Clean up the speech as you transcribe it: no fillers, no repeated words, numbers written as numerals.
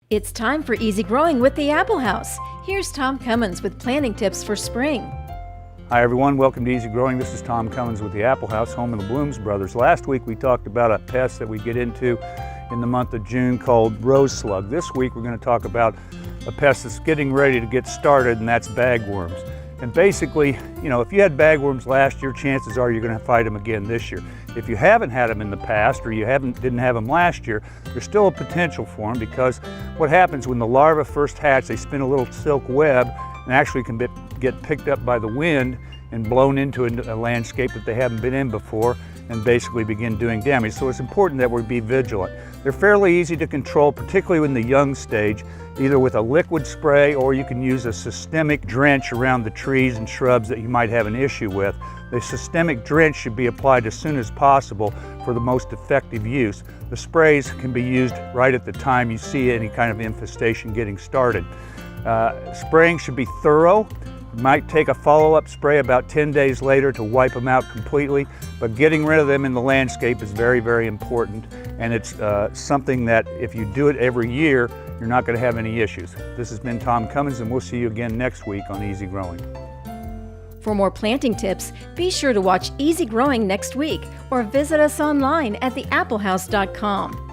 It's time for Easy Growing with the Apple House. Here's Tom Cummins with planting tips for spring. Hi everyone, welcome to Easy Growing. This is Tom Cummins with the Apple House, home of the Blooms Brothers. Last week we talked about a pest that we get into in the month of June called rose slug. This week we're going to talk about a pest that's getting ready to get started, and that's bagworms. And basically, if you had bagworms last year, chances are you're going to fight them again this year. If you haven't had them in the past, or you didn't have them last year, there's still a potential for them, because what happens when the larvae first hatch, they spin a little silk web and actually can get picked up by the wind and blown into a landscape that they haven't been in before, and basically begin doing damage. So it's important that we be vigilant. They're fairly easy to control, particularly in the young stage, either with a liquid spray, or you can use a systemic drench around the trees and shrubs that you might have an issue with. The systemic drench should be applied as soon as possible for the most effective use. The sprays can be used right at the time you see any kind of infestation getting started. Spraying should be thorough. You might take a follow-up spray about 10 days later to wipe them out completely, but getting rid of them in the landscape is very, very important, and it's something that if you do it every year, you're not going to have any issues. This has been Tom Cummins, and we'll see you again next week on Easy Growing. For more planting tips, be sure to watch Easy Growing next week or visit us online at theapplehouse.com.